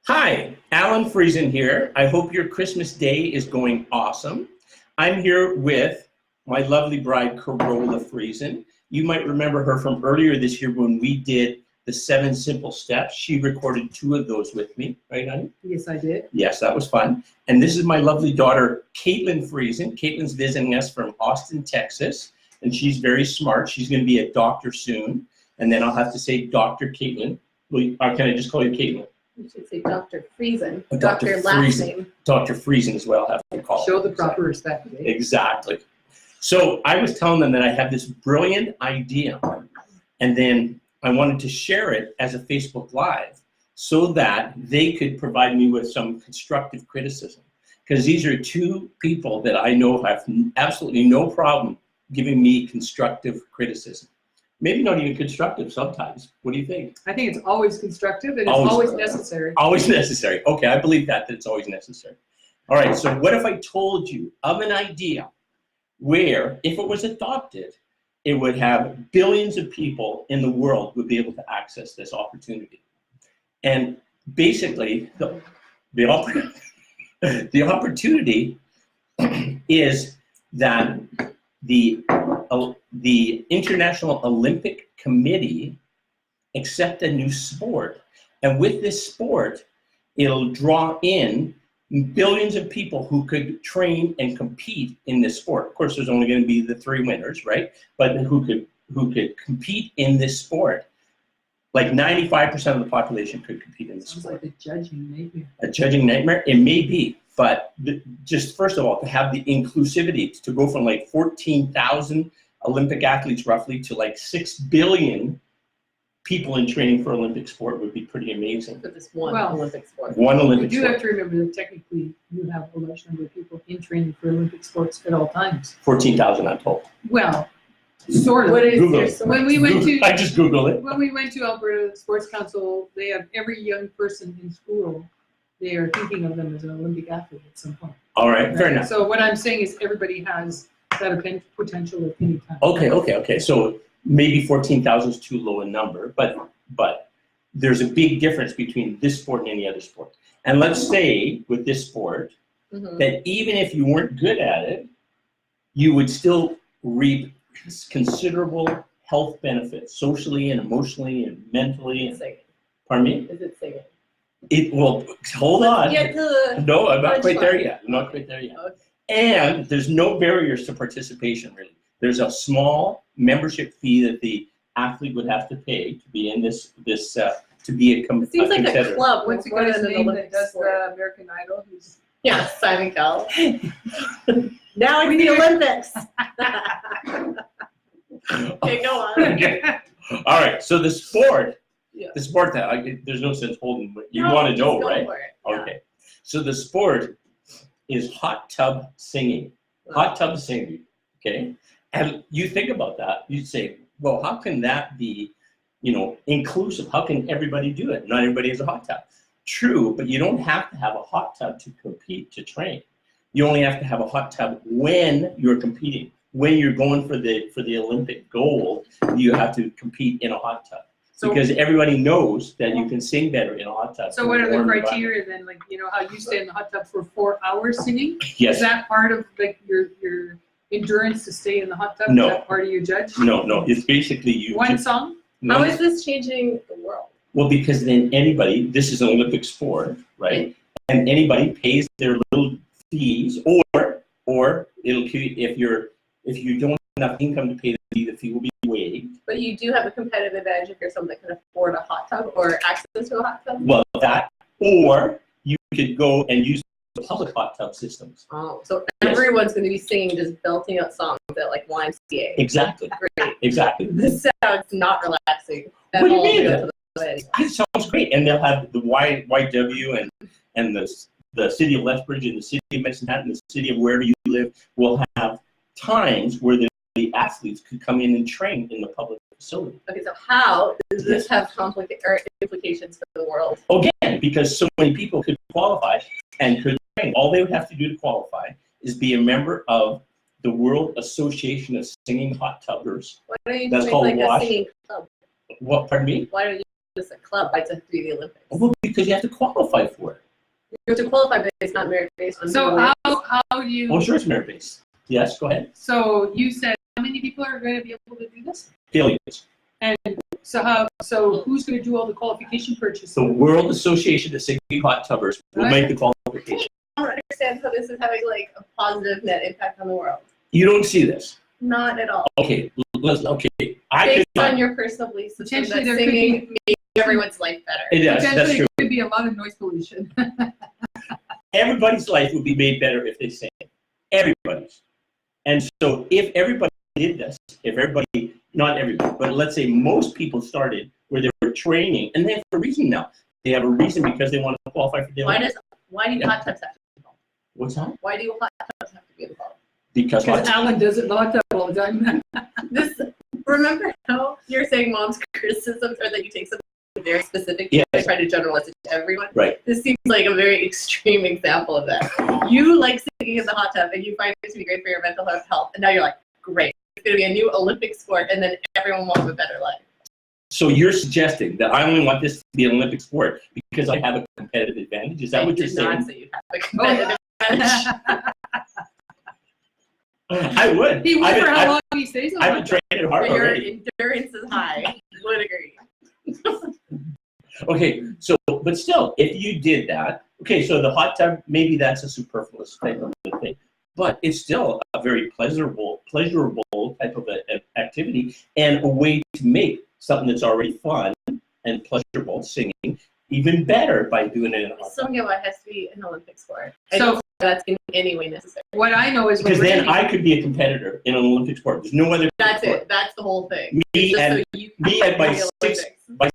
Hi, Alan Friesen here. I hope your Christmas day is going awesome. I'm here with my lovely bride, Carola Friesen. You might remember her from earlier this year when we did the 7 simple steps. She recorded 2 of those with me, right, honey? Yes, I did. Yes, that was fun. And this is my lovely daughter, Caitlin Friesen. Caitlin's visiting us from Austin, Texas, and she's very smart. She's going to be a doctor soon. And then I'll have to say Dr. Caitlin. Can I just call you Caitlin? You should say Dr. Friesen. Dr. last Friesen. name. Dr. Friesen as well, have to call Show her. the proper respect. Eh? Exactly. So I was telling them that I had this brilliant idea, and then I wanted to share it as a Facebook Live so that they could provide me with some constructive criticism. Because these are 2 people that I know have absolutely no problem giving me constructive criticism. Maybe not even constructive sometimes. What do you think? I think it's always constructive and it's Always. always necessary. Always necessary. Okay, I believe that it's always necessary. All right, so what if I told you of an idea where, if it was adopted, it would have billions of people in the world would be able to access this opportunity? And basically, the opportunity is that the International Olympic Committee accept a new sport, and with this sport, it'll draw in billions of people who could train and compete in this sport. Of course, there's only going to be the 3 winners, right? But who could compete in this sport. Like 95% of the population could compete in this Sounds sport. like a judging nightmare. A judging nightmare? It may be, but just first of all, to have the inclusivity, to go from like 14,000 Olympic athletes roughly to like 6 billion people in training for Olympic sport would be pretty amazing. For this one Well, Olympic sport. One You Olympic do sport, have to remember that technically you have a large number of people in training for Olympic sports at all times. 14,000 I'm told. Well, sort of. What is Google your it. source? When we went to I just Googled it. when we went to Alberta Sports Council, they have every young person in school. They are thinking of them as an Olympic athlete at some point. All right, fair enough. So what I'm saying is everybody has that potential at any time. Okay. So maybe 14,000 is too low a number, but there's a big difference between this sport and any other sport. And let's say with this sport, Mhm. that even if you weren't good at it, you would still reap considerable health benefits, socially and emotionally and mentally. Is it singing? Pardon me? Is it singing? Hold on. Get to the No, I'm not quite there punchline. yet. I'm not quite there yet. Okay. And there's no barriers to participation, really. There's a small membership fee that the athlete would have to pay to be in this to be a It seems like a competitor. club. What's the more guy's than an name that Olympic does sport. the American Idol? Who's Yeah, Simon Cowell. Now it's We the need- Olympics. Okay, go on. Okay. All right. So the sport, Yeah. there's no sense holding. But you No, want to just know, go right? for it. Yeah. Okay. So the sport is hot tub singing. Hot tub singing. Okay. And you think about that, you'd say, well, how can that be, inclusive? How can everybody do it? Not everybody has a hot tub. True, but you don't have to have a hot tub to compete, to train. You only have to have a hot tub when you're competing. When you're going for the Olympic gold, you have to compete in a hot tub. So- Because everybody knows that you can sing better in a hot tub. So what are the Warm criteria then? Like, how you stay in the hot tub for 4 hours singing? environment. Yes. Is that part of like your endurance to stay in the hot tub? No. Is that part of your judge? No. It's basically you. One song? no, How is this changing the world? Well, because then anybody, this is an Olympic sport, right? And anybody pays their little fees, or it'll if you don't have enough income to pay the fee will be waived. But you do have a competitive advantage if you're someone that can afford a hot tub or access to a hot tub. Well, that, or you could go and use the public hot tub systems. Oh, so Yes. everyone's going to be singing, just belting out songs at like YMCA. Exactly. Great. Exactly. This sounds not relaxing at What do you all. to mean? go to the wedding. It sounds great, and they'll have the YW and the city of Lethbridge and the city of Medicine Hat and the city of wherever you live will have times where the athletes could come in and train in the public facility. Okay, so how does this have implications for the world? Again, because so many people could qualify and could train. All they would have to do to qualify is be a member of the World Association of Singing Hot Tubbers. Why don't you That's just make called like WASH. a singing club? What? Pardon me? Why don't you just a club? Why does it have to be the Olympics? Well, because you have to qualify for it. You have to qualify, but it's not merit-based. On So the how do you, Oh, sure, it's merit-based. Yes, go ahead. so you said, how many people are going to be able to do this? Billions. And so who's going to do all the qualification purchases? The World Association of Singing Hot Tubbers will make the qualification. I don't understand how this is having like a positive net impact on the world. You don't see this. Not at all. Okay, okay. Based on your personal belief system that Potentially there could singing makes everyone's life better. It does, that's Potentially, true. there could be a lot of noise pollution. Everybody's life would be made better if they sang. Everybody's. And so if everybody did this, if everybody, not everybody, but let's say most people started where they were training, and they have a reason now. They have a reason because they want to qualify for the Olympics. Why do hot tubs have to be involved? What's that? Why do hot tubs have to be involved? Because Because Alan does it not all the time. Remember how you're saying mom's criticisms are that you take something very specific Yes. and try to generalize it to everyone? Right. This seems like a very extreme example of that. You like singing in the hot tub and you find it to be great for your mental health, and now you're like, great, it's going to be a new Olympic sport, and then everyone will have a better life. So you're suggesting that I only want this to be an Olympic sport because I have a competitive advantage? Is that what you're I did not saying? say you have a competitive advantage. I would. He would I've for been- how I've- long he stays on I've the been training hard Your already. endurance is high. Would agree. Okay, so, but still, if you did that, okay, so the hot tub, maybe that's a superfluous type of a thing, but it's still a very pleasurable type of activity and a way to make something that's already fun and pleasurable, singing, even better by doing it in a I hot still tub. don't get why it has to be an Olympic sport. I So- don't think that's in any way necessary. What I know is when Because we're then taking- I could be a competitor in an Olympic sport. There's no other That's sport. it. That's the whole thing. Me Just and so you me can and my be the Olympics.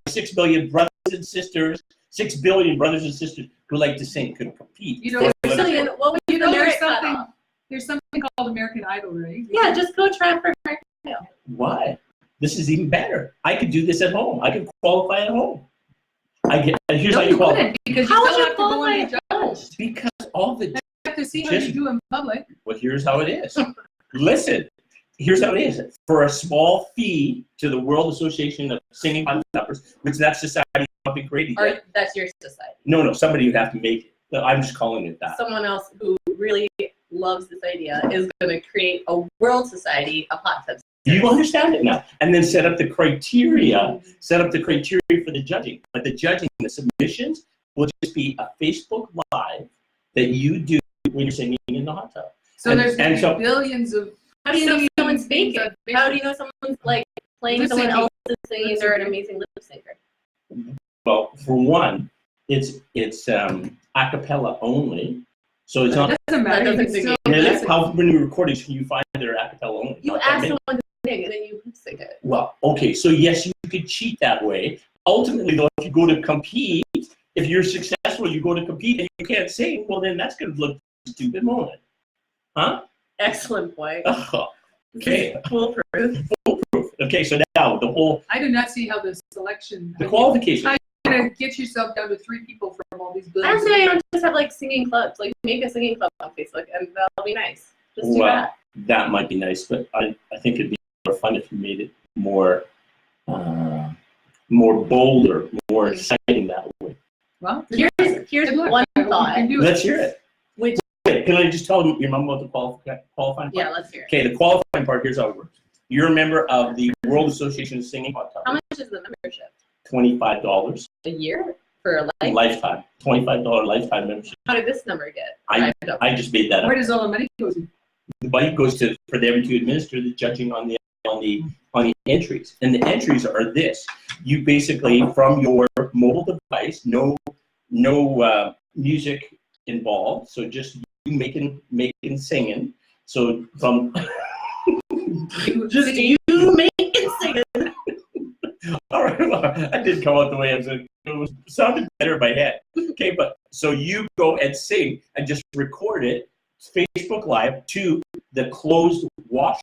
6 billion brothers and sisters, 6 billion brothers and sisters who like to sing could compete. You know, for there's Olympic Cillian, sport. what was You the know, there's merit something. cutoff? There's something called American Idol, right? Yeah, just go try for American Idol. Why? This is even better. I could do this at home. I could qualify at home. And here's No, how you you qualify. couldn't, because How you would still you have to go qualify on at the home? judge. Because all the You have to see how you do in public. well, here's how it is. Listen, here's how it is. For a small fee to the World Association of Singing Hot Tubbers, which that society not been created yet. Or that's your society. No, somebody would have to make it. No, I'm just calling it that. Someone else who really loves this idea is going to create a world society of hot tubs. You understand it now, and then set up the criteria. Set up the criteria for the judging. But the judging, the submissions will just be a Facebook Live that you do when you're singing in the hot tub. So And- there's and gonna so- be billions of. How do you know singing someone's things faking? on How do Facebook. you know someone's like playing Lip someone syncing. else's singing? They're an amazing lip syncer. Well, for one, it's a cappella only, so it's not It doesn't matter. That you doesn't can still sing it. really. listen. How many recordings can you find that are a cappella only? You Not that ask many. someone to sing and then you lip sync it. Well, okay, so yes, you could cheat that way. Ultimately, though, if you go to compete, if you're successful, you go to compete and you can't sing, well, then that's going to look stupid, won't it? Huh? Excellent point. Ugh, okay, Foolproof. foolproof. Okay, so now the whole I do not see how the selection. the qualification. How you're gonna get yourself down to 3 people from all these I billions. don't say you don't just have like singing clubs. Like make a singing club on Facebook and that'll be nice. Just do Well, that. that might be nice, but I think it'd be more fun if you made it more more bolder, more exciting that way. Well, Here's good luck. one I hope you thought. can do it. Let's hear it. Which Wait, can I just tell your mom about the qualifying part? yeah, let's hear it. Okay, the qualifying part, here's how it works. You're a member of the World Association of Singing Hot How Tubbers. much is the membership? $25 A year for a life? lifetime. $25 lifetime membership. How did this number get? I arrived up? I just made that Where up. does all the money go to? The money goes to for them to administer the judging on the entries. And the entries are this. You basically, from your mobile device, no music involved, so just you making singing. So from Just you make it sing. all right, well, that didn't come out the way I was going. It sounded better in my head. Okay, but so you go and sing and just record it, Facebook Live, to the closed WASH,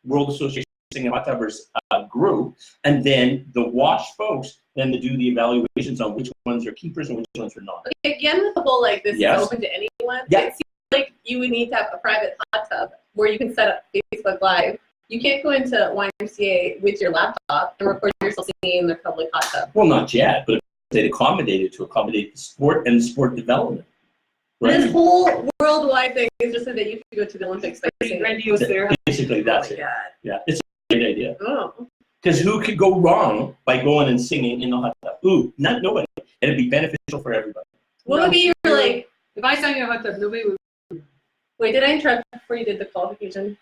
World Association of Singing Hot Tubbers group, and then the WASH folks then to do the evaluations on which ones are keepers and which ones are not. Okay, again, with the whole like this Yes. is open to anyone. Yeah. It seems like you would need to have a private hot tub where you can set up Facebook Live You can't go into YMCA with your laptop and record yourself singing in the public hot tub. Well, not yet, but they'd accommodate it to accommodate the sport and the sport development. Right? This whole worldwide thing is just so that you can go to the Olympics by Pretty singing. grandiose there. Basically, that's it. God. Yeah, it's a great idea. Oh. Because who could go wrong by going and singing in the hot tub? Ooh, not nobody. And it'd be beneficial for everybody. What would be your, like, If I sang in a hot tub, nobody would. wait, did I interrupt before you did the qualification?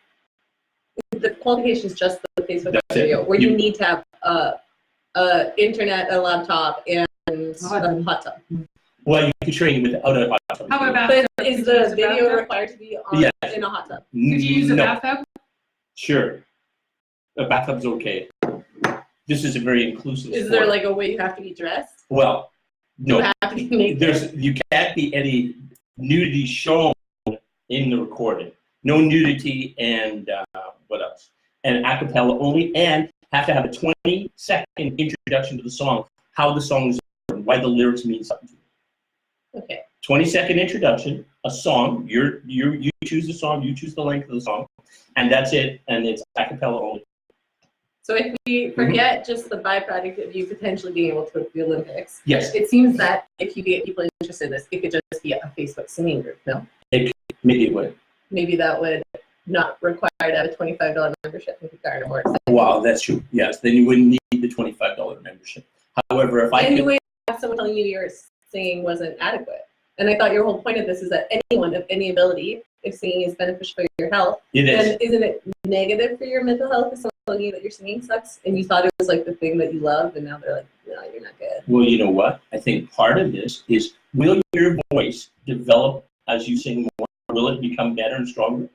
The qualification is just the Facebook That's it. video, where you need to have internet, a laptop, and Hot a tub. hot tub. Well, you could train without a hot tub. How about But is Could you the use a video bathtub? required to be on Yes. in a hot tub? Could you use a No. bathtub? Sure. A bathtub's okay. This is a very inclusive Is sport. there like a way you have to be dressed? Well, You no. have to be naked. You can't be any nudity shown in the recording. No nudity and what else? And a cappella only, and have to have a 20-second introduction to the song, how the song is, why the lyrics mean something to you. Okay. 20-second introduction, a song. You choose the song, you choose the length of the song, and that's it. And it's a cappella only. So if we forget just the byproduct of you potentially being able to go to the Olympics, Yes, it seems that if you get people interested in this, it could just be a Facebook singing group. No, maybe it would. maybe that would not require to have a $25 membership and require more. Wow, that's true. Yes, then you wouldn't need the $25 membership. However, if I And you could, would have someone telling you your singing wasn't adequate. And I thought your whole point of this is that anyone of any ability, if singing is beneficial for your health, it is. then isn't it negative for your mental health if someone telling you that your singing sucks and you thought it was like the thing that you loved and now they're like, no, you're not good. Well, you know what? I think part of this is, will your voice develop as you sing more? Will it become better and stronger?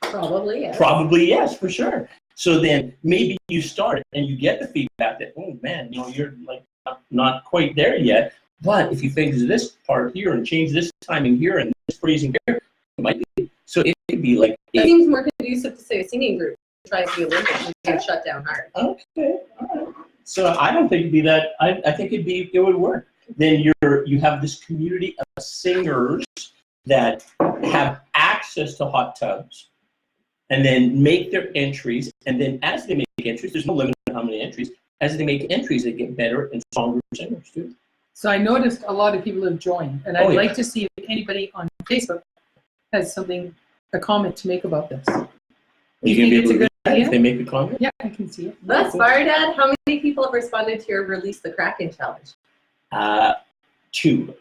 Probably, yes. Probably yes, for sure. So then maybe you start and you get the feedback that, oh man, you're like not quite there yet. But if you think this part here and change this timing here and this phrasing here, it might be. So it could be like, It seems more conducive to say a singing group trying to be Olympics and get shut down hard. okay, all right. So I don't think it'd be that. I think it would work. Then you have this community of singers that have access to hot tubs, and then make their entries. And then as they make entries, there's no limit on how many entries. As they make entries, they get better and stronger singers too. So I noticed a lot of people have joined, and I'd Oh, yeah. like to see if anybody on Facebook has a comment to make about this. You think can be it's able a to good read that idea? if they make a comment. Yeah, I can see it. Thus far, Dad, how many people have responded to your Release the Kraken challenge? 2.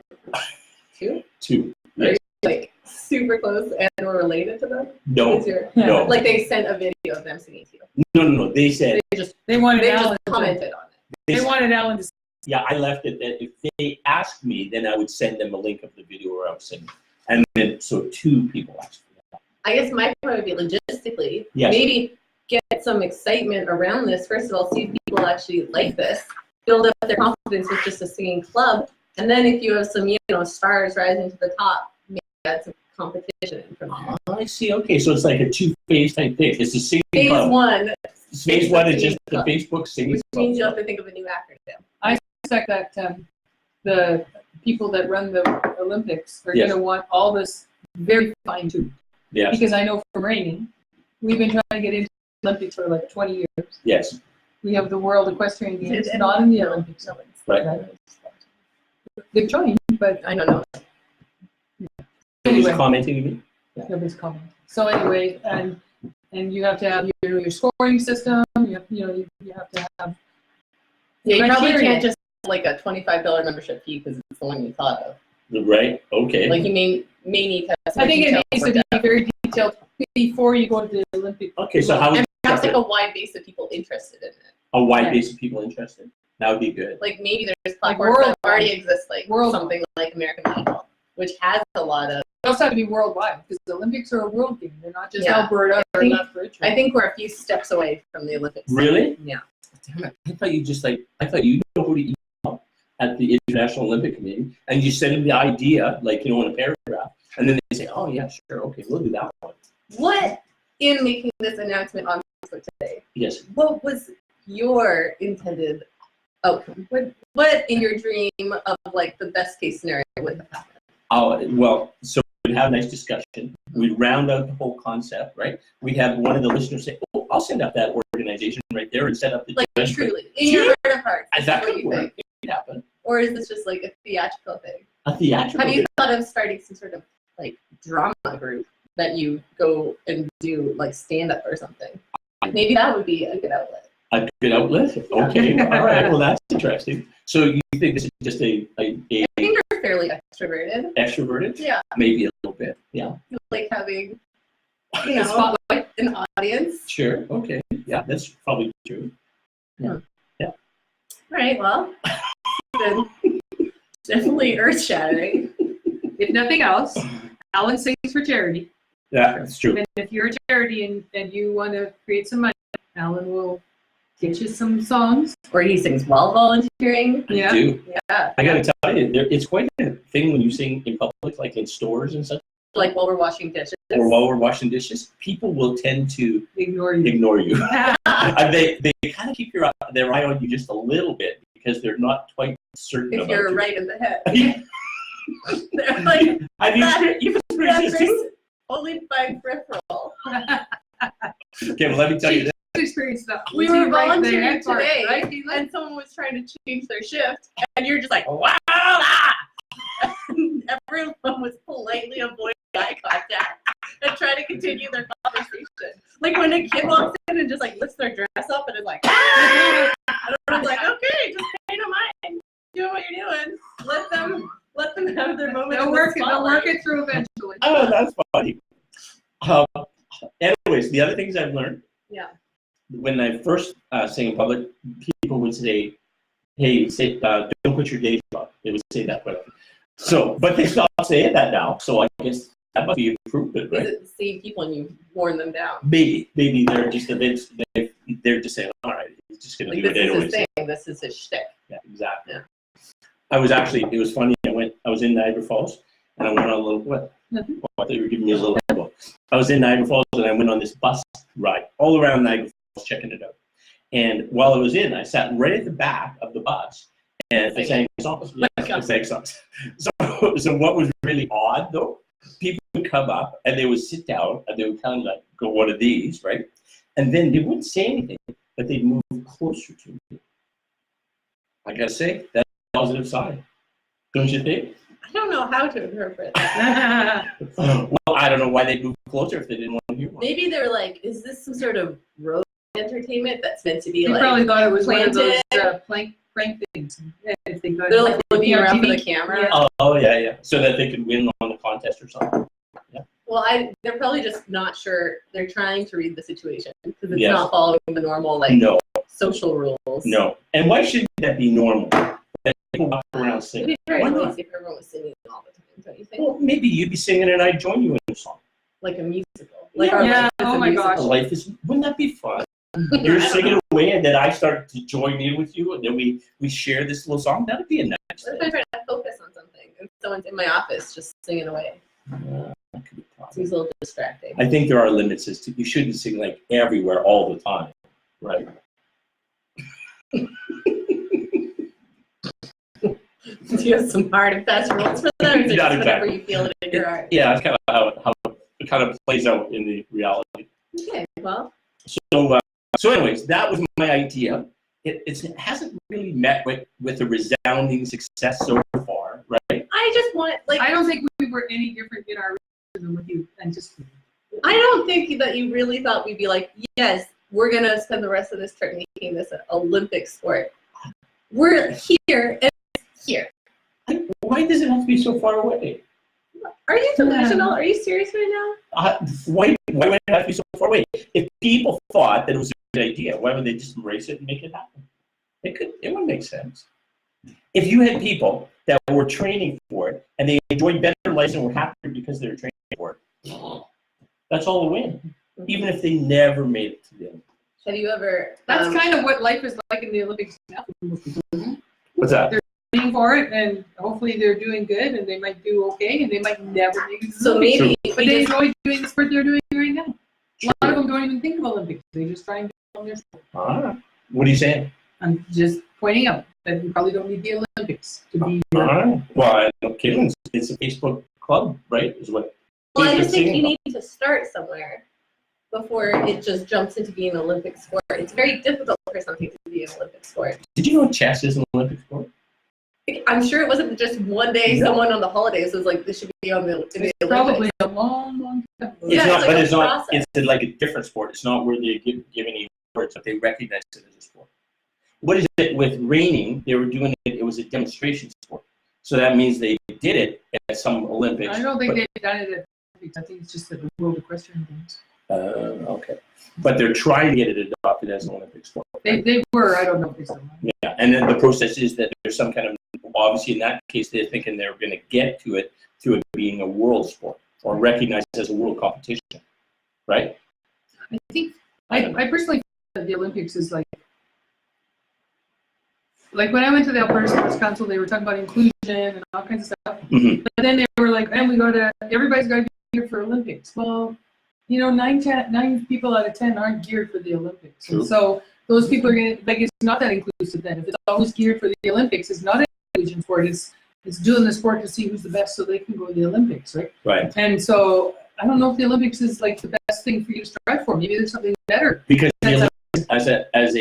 2? 2. Are you Yes. like super close and or related to them? No. Is your- No. Like they sent a video of them singing to you. No. They said They wanted They Alan. just commented on it. They wanted Alan to. yeah, I left it that if they asked me, then I would send them a link of the video where I was singing. And then, so 2 people asked for that. I guess my point would be logistically, Yes. maybe get some excitement around this. First of all, see if people actually like this, build up their confidence with just a singing club. And then if you have some, stars rising to the top, maybe add some competition from there. Oh, I see. Okay, so it's like a 2-phase type thing. It's the singing Phase club. 1, Phase 1 is just the Club. Facebook singing which means you club. have to think of a new acronym. Expect that the people that run the Olympics are Yes. going to want all this very fine tuned. Yes, Because I know from raining, we've been trying to get into the Olympics for like 20 years. yes. We have the World Equestrian Games, not in the Olympics. Right. They're trying, but I don't know. Who's anyway, commenting to me? nobody's coming. So anyway, and you have to have your scoring system. You have to have. Yeah, you probably criteria. can't just like a $25 membership fee because it's the one you thought of. Right, okay. Like you may need to have some I think it details needs to worked be out. very detailed before you go to the Olympics. Okay, so how would And you perhaps set like it? a wide base of people interested in it. A wide Yeah. base of people interested? That would be good. Like maybe there's Like platforms that worldwide. already exist, like Worldwide. something like American Idol, which has a lot of. It also have to be worldwide because the Olympics are a world game. They're not just Yeah. Alberta or think- Lethbridge. I think we're a few steps away from the Olympics. Really? Yeah. Damn it, I thought you know who to email at the International Olympic Committee, and you send them the idea, like, in a paragraph, and then they say, oh yeah, sure, okay, we'll do that one. What in making this announcement on Facebook today? Yes. What was your intended outcome? What in your dream of like the best case scenario would have happened? Oh, well, so we'd have a nice discussion. We round out the whole concept, right? We have one of the listeners say, "Oh, I'll send up that organization right there and set up the Like judge." truly, in your heart of hearts. Is that what going to you work? think? It could happen. Or is this just like a theatrical thing? A theatrical. Have you thought of starting some sort of like drama group that you go and do like stand up or something? Maybe that would be a good outlet. A good outlet? Okay, all right. Well, that's interesting. So you think this is just a I think you're fairly extroverted. extroverted? Yeah, Maybe a little bit. Yeah. you like having You know, spotlight. an audience. Sure. Okay. Yeah, that's probably true. All right, well, then definitely earth shattering. If nothing else, Alan sings for charity. Yeah, that's true. And if you're a charity and you want to create some money, Alan will get you some songs. Or he sings while volunteering. Yeah. I do. Yeah, I gotta tell you, it's quite a thing when you sing in public, like in stores and such, like while we're washing dishes. or while we're washing dishes. People will tend to Ignore you. ignore you. They kind of keep their eye on you just a little bit because they're not quite certain If about you're you. right in the head. They're like, Have you've experienced this too? only by peripheral. Okay, well, let me tell you this. Experience that. We were right volunteering there, part, today, right? and someone was trying to change their shift, and you're just like, wow! Ah! And everyone was politely avoiding eye contact and trying to continue their conversation. Like when a kid walks in and just like lifts their dress up and is like, ah! And everyone's like, okay, just pay no mind, do what you're doing. Let them have their moment. They'll in the work it. They'll spotlight. work it through eventually. Oh, that's funny. Anyways, the other things I've learned. Yeah. When I first sang in public, people would say, "Hey, don't quit your day job." They would say that quite often. So, but they stopped saying that now. So I guess that must be improvement, Is right? it the same people and you warn them down? Maybe they're just they're just saying, "All right, he's just gonna Like do this it is anyways." his thing. This is his shtick. Yeah, exactly. Yeah. It was funny. I was in Niagara Falls, and I went on a little. What? Mhm. Oh, I thought you were giving me a little elbow. I was in Niagara Falls, and I went on this bus ride all around Niagara Falls, checking it out. And while I was in, I sat right at the back of the bus, and I sang songs. Yeah, I sang songs. So what was really odd, though, people would come up, and they would sit down, and they would kind of like go one of these, right? And then they wouldn't say anything, but they'd move closer to me. I gotta say, that's a positive sign. Don't you think? I don't know how to interpret that. Well, I don't know why they'd move closer if they didn't want to hear one. Maybe they're like, is this some sort of road entertainment that's meant to be You like, probably thought it was one of those planted. prank things. If they got they're like looking around for the TV. camera? Yeah. Oh, yeah. So that they could win on the contest or something. Well, they're probably just not sure. They're trying to read the situation because it's Yes. not following the normal like No, social rules. no. And why shouldn't that be normal? That people walk around It'd singing. be very Why nice not? if everyone was singing all the time, don't you think? Well, maybe you'd be singing and I'd join you in a song. Like a musical. Like Yeah. our Yeah, life is oh a my musical. gosh. Life is, wouldn't that be fun? You're singing away and then I start to join in with you and then we share this little song. That'd be a nice What if thing. I'm trying to focus on something and someone's in my office just singing away? That could be a problem. Seems a little distracting. I think there are limits as to you shouldn't sing like everywhere all the time, right? Do you have some hard and fast rules for that, or is it Not just whatever exactly. you feel it in your heart? Yeah, that's kind of how it kind of plays out in the reality. Okay, well, So anyways, that was my idea. It hasn't really met with a resounding success so far, right? I just want, like, I don't think we were any different in our than what you anticipated. I don't think that you really thought we'd be like, yes, we're going to spend the rest of this trip making this an Olympic sport. We're here and it's here. Why does it have to be so far away? Are you delusional? Are you serious right now? Why would it have to be so far away? If people thought that it was a good idea, why would they just embrace it and make it happen? It would make sense. If you had people that were training for it and they enjoyed better lives and were happier because they were training for it, that's all a win. Even if they never made it to the end. Have you ever? That's kind of what life is like in the Olympics now. What's that? Training for it, and hopefully they're doing good, and they might do okay, and they might never make it. to the So Olympics. maybe But we they just, enjoy doing the sport they're doing right now. A lot of them don't even think of Olympics. They just try and do it on their sport. What are you saying? I'm just pointing out that we probably don't need the Olympics to be. Well, I know Caitlin's, it's a Facebook club, right? Is what Well, I Is just the think you singing need to start somewhere before it just jumps into being an Olympic sport. It's very difficult for something to be an Olympic sport. Did you know chess is an Olympic sport? I'm sure it wasn't just one day Yeah. someone on the holidays was like, this should be on the Olympics. Probably a long, long time. It's Yeah, not, it's like but a it's not. process. It's like a different sport. It's not where they give any sports, but they recognize it as a sport. What is it with reining? They were doing it. It was a demonstration sport, so that means they did it at some Olympics. I don't think but, they've done it at Olympics. I think it's just at the World Equestrian Games. Okay, but they're trying to get it adopted as an Olympic sport. They were, I don't know if they still are. Yeah, and then the process is that there's some kind of, obviously in that case, they're thinking they're going to get to it through it being a world sport or recognized as a world competition, right? I think, I personally think that the Olympics is like when I went to the Alberta Sports Council, they were talking about inclusion and all kinds of stuff. Mhm. But then they were like, and everybody's got to be here for Olympics. Well, you know, 9 people out of 10 aren't geared for the Olympics. True. And so those people are going to, like, it's not that inclusive then. If it's always geared for the Olympics, it's not an inclusion sport. It's doing the sport to see who's the best so they can go to the Olympics, right? Right, And so I don't know if the Olympics is like the best thing for you to strive for. Maybe there's something better. because the That's Olympics as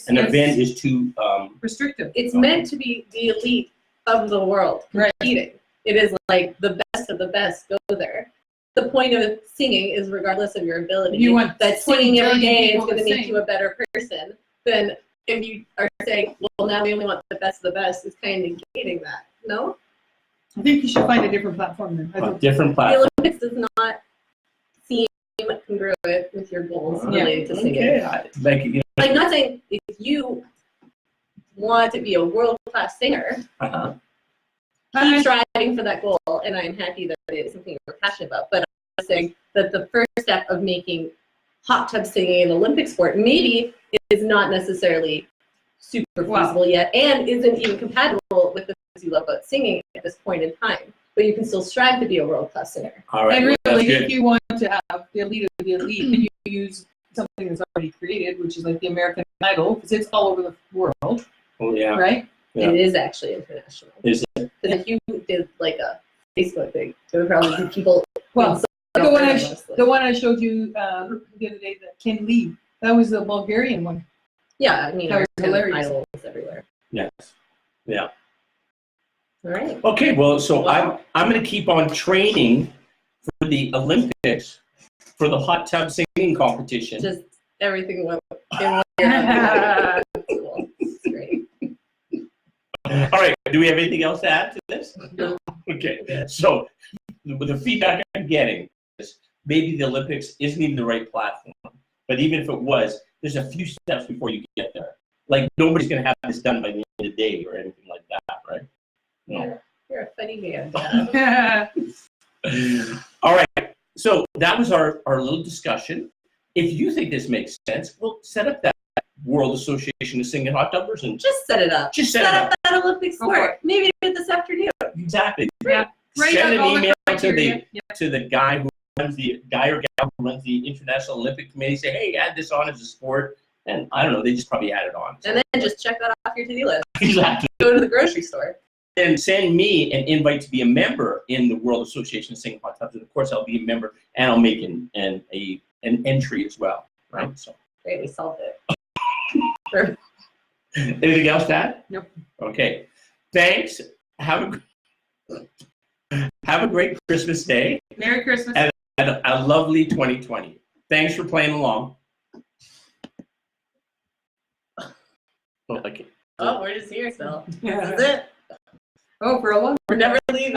an event is too restrictive. It's meant to be the elite of the world Right. competing. It is like the best of the best go there. The point of singing is regardless of your ability. You want that 20 singing every billion day is people going to to make sing. you a better person. Then if you are saying, well, now we only want the best of the best, it's kind of negating that. No? I think you should find a different platform then. I a don't, different The platform. Olympics does not seem congruent with your goals Yeah. related to singing. Okay, like you know, Like, not saying if you want to be a world-class singer, uh-huh. keep striving for that goal, and I'm happy that it is something you're passionate about. But I'm saying that the first step of making hot tub singing an Olympic sport maybe is not necessarily super Wow. feasible yet, and isn't even compatible with the things you love about singing at this point in time. But you can still strive to be a world-class singer. All right, and well, that's really, good. if you want to have the elite of the elite, then you use something that's already created, which is like the American Idol, because it's all over the world, Oh yeah, right? Yeah. It is actually international. is it? Because if you did like a Facebook thing, there would probably be people. Well, in the one honestly. the one I showed you the other day, that Ken Lee, that was the Bulgarian one. Yeah, I mean, That was there's kind of hilarious. idols everywhere. Yes. Yeah. All right. Okay, well, so I'm going to keep on training for the Olympics for the hot tub singing competition. Just everything went in one ear. Cool. Great. All right, do we have anything else to add to this? No. Okay, so with the feedback I'm getting is maybe the Olympics isn't even the right platform, but even if it was, there's a few steps before you get there. Like nobody's going to have this done by the end of the day or anything like that, right? No. You're a funny man, Dad. All right, so that was our little discussion. If you think this makes sense, we'll set up that World Association of Singing Hot Tubbers and Just set it up. just set Set it up up. that Olympic Go for sport. Maybe do it this afternoon. Exactly. Yeah. Write Send out an all the email criteria. Yeah. to the guy who runs the guy or gal who runs the International Olympic Committee. Say, hey, add this on as a sport, and I don't know. They just probably add it on. And then just check that off your to-do list. Exactly. Go to the grocery store. And send me an invite to be a member in the World Association of Singing Hot Tubs. And of course, I'll be a member, and I'll make an entry as well. Right. So, Great, we solved it. anything else to add? Nope. Okay. Thanks. Have a great Christmas day Merry Christmas. and a lovely 2020. Thanks for playing along. Don't like it. Oh, we're just here still. Yeah. This is it. Oh, for a long We're never leaving.